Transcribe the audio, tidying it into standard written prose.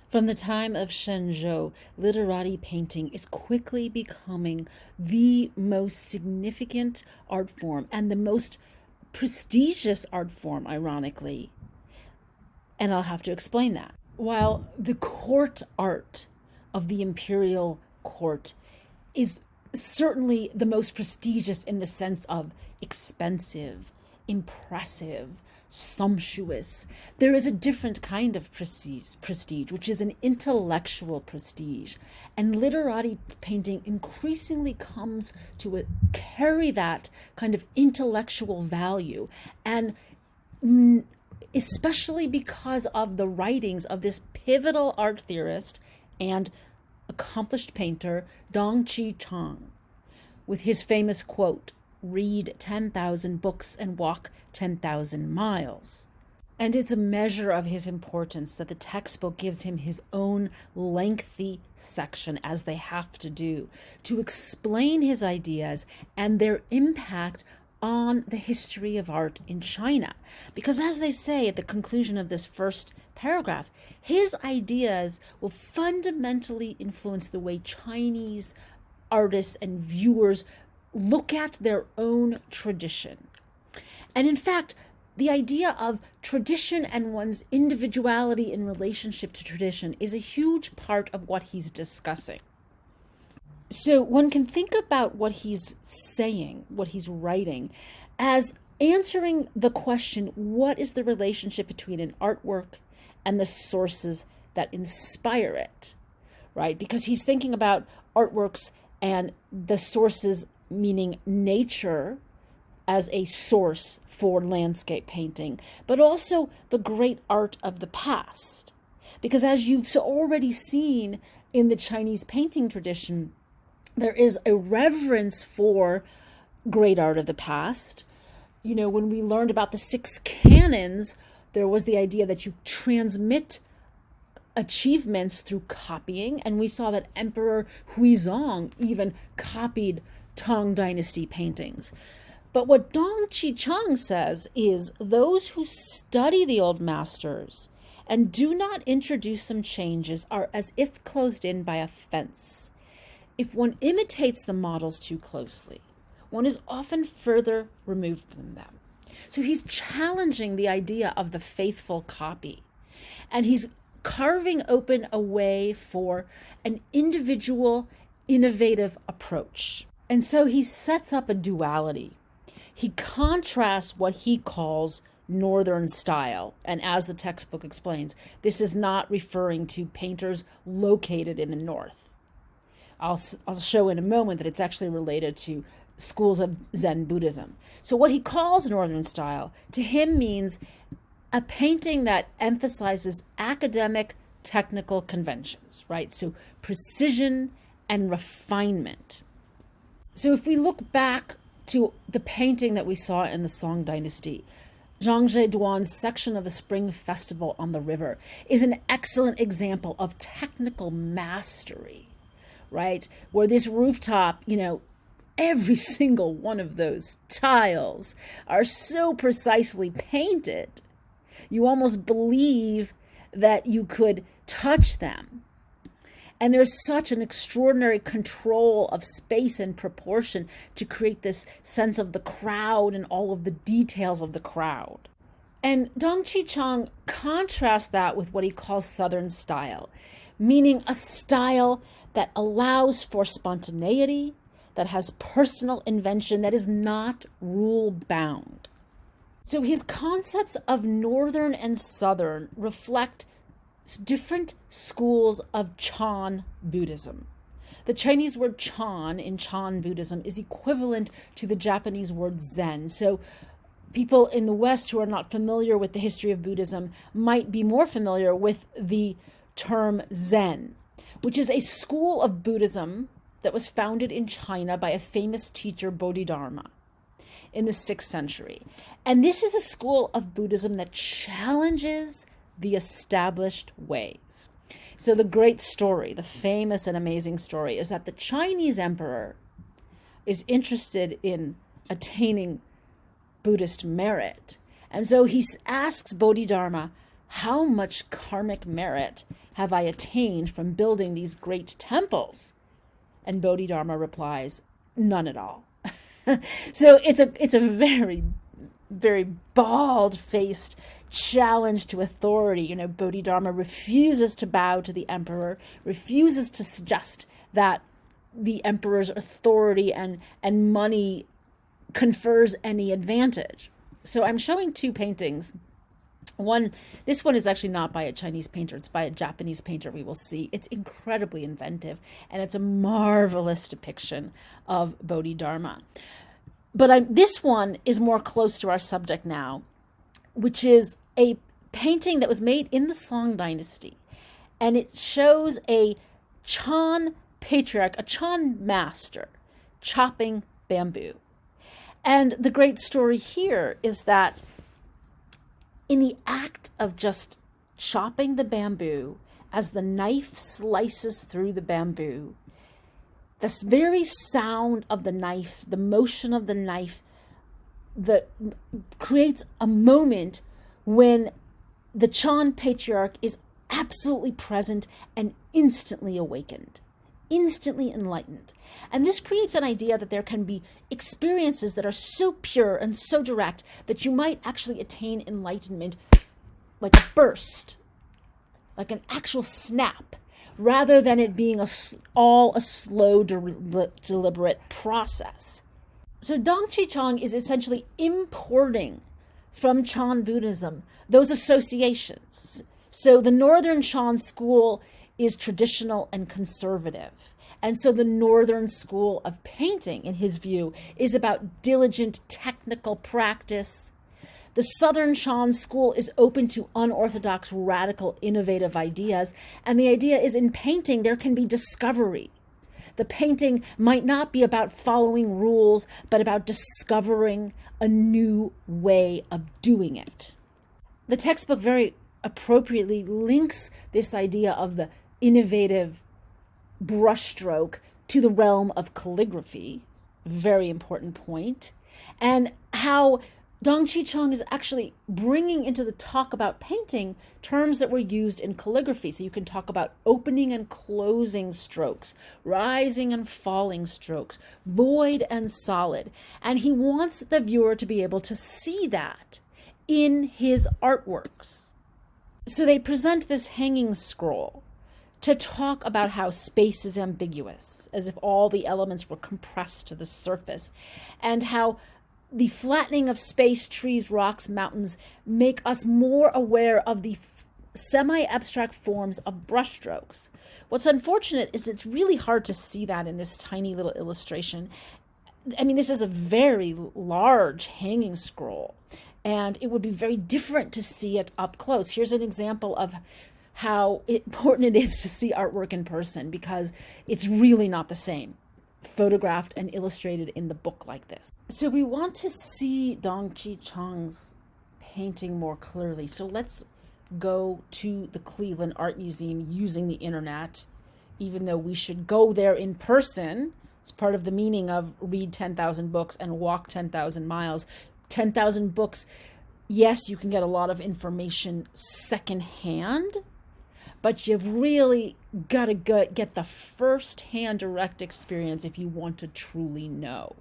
From the time of Shenzhou, literati painting is quickly becoming the most significant art form and the most prestigious art form, ironically. And I'll have to explain that. While the court art of the imperial court is certainly the most prestigious in the sense of expensive, impressive, sumptuous, there is a different kind of prestige, which is an intellectual prestige. And literati painting increasingly comes to carry that kind of intellectual value. And especially because of the writings of this pivotal art theorist and accomplished painter, Dong Qichang, with his famous quote, "Read 10,000 books and walk 10,000 miles." And it's a measure of his importance that the textbook gives him his own lengthy section, as they have to do, to explain his ideas and their impact on the history of art in China. Because as they say at the conclusion of this first paragraph, his ideas will fundamentally influence the way Chinese artists and viewers look at their own tradition. And in fact, the idea of tradition and one's individuality in relationship to tradition is a huge part of what he's discussing. So one can think about what he's saying, what he's writing, as answering the question, what is the relationship between an artwork and the sources that inspire it, right? Because he's thinking about artworks and the sources, meaning nature as a source for landscape painting, but also the great art of the past. Because as you've already seen in the Chinese painting tradition, there is a reverence for great art of the past. You know, when we learned about the 6 canons, there was the idea that you transmit achievements through copying. And we saw that Emperor Huizong even copied Tang Dynasty paintings. But what Dong Qichang says is those who study the old masters and do not introduce some changes are as if closed in by a fence. If one imitates the models too closely, one is often further removed from them. So he's challenging the idea of the faithful copy, and he's carving open a way for an individual, innovative approach. And so he sets up a duality. He contrasts what he calls Northern style. And as the textbook explains, this is not referring to painters located in the North. I'll show in a moment that it's actually related to schools of Zen Buddhism. So what he calls Northern style to him means a painting that emphasizes academic technical conventions, right? So precision and refinement. So if we look back to the painting that we saw in the Song Dynasty, Zhang Zheduan's section of a spring festival on the river is an excellent example of technical mastery, right? Where this rooftop, every single one of those tiles are so precisely painted, you almost believe that you could touch them. And there's such an extraordinary control of space and proportion to create this sense of the crowd and all of the details of the crowd. And Dong Qichang contrasts that with what he calls Southern style, meaning a style that allows for spontaneity, that has personal invention, that is not rule-bound. So his concepts of Northern and Southern reflect different schools of Chan Buddhism. The Chinese word Chan in Chan Buddhism is equivalent to the Japanese word Zen. So people in the West who are not familiar with the history of Buddhism might be more familiar with the term Zen, which is a school of Buddhism that was founded in China by a famous teacher, Bodhidharma, in the 6th century. And this is a school of Buddhism that challenges the established ways. So the great story, the famous and amazing story, is that the Chinese emperor is interested in attaining Buddhist merit. And so he asks Bodhidharma how much karmic merit have I attained from building these great temples? And Bodhidharma replies, none at all. So it's a very, very bald-faced challenge to authority. You know, Bodhidharma refuses to bow to the emperor, refuses to suggest that the emperor's authority and money confers any advantage. So I'm showing two paintings. This one is actually not by a Chinese painter, it's by a Japanese painter, we will see. It's incredibly inventive, and it's a marvelous depiction of Bodhidharma. But this one is more close to our subject now, which is a painting that was made in the Song Dynasty, and it shows a Chan patriarch, a Chan master, chopping bamboo. And the great story here is that in the act of just chopping the bamboo, as the knife slices through the bamboo, this very sound of the knife, the motion of the knife, creates a moment when the Chan patriarch is absolutely present and instantly awakened, instantly enlightened. And this creates an idea that there can be experiences that are so pure and so direct that you might actually attain enlightenment like a burst, like an actual snap, rather than it being all a slow, deliberate process. So Dong Qichang is essentially importing from Chan Buddhism those associations. So the Northern Chan school is traditional and conservative. And so the Northern school of painting, in his view, is about diligent technical practice. The Southern Chan school is open to unorthodox, radical, innovative ideas. And the idea is in painting, there can be discovery. The painting might not be about following rules, but about discovering a new way of doing it. The textbook very appropriately links this idea of the innovative brushstroke to the realm of calligraphy, very important point, and how Dong Qichang is actually bringing into the talk about painting terms that were used in calligraphy. So you can talk about opening and closing strokes, rising and falling strokes, void and solid. And he wants the viewer to be able to see that in his artworks. So they present this hanging scroll to talk about how space is ambiguous, as if all the elements were compressed to the surface, and how the flattening of space, trees, rocks, mountains make us more aware of the semi-abstract forms of brushstrokes. What's unfortunate is it's really hard to see that in this tiny little illustration. I mean, this is a very large hanging scroll, and it would be very different to see it up close. Here's an example of how important it is to see artwork in person, because it's really not the same photographed and illustrated in the book like this. So we want to see Dong Qichang's painting more clearly. So let's go to the Cleveland Art Museum using the internet, even though we should go there in person. It's part of the meaning of read 10,000 books and walk 10,000 miles. 10,000 books, yes, you can get a lot of information secondhand, but you've really got to get the first-hand direct experience if you want to truly know.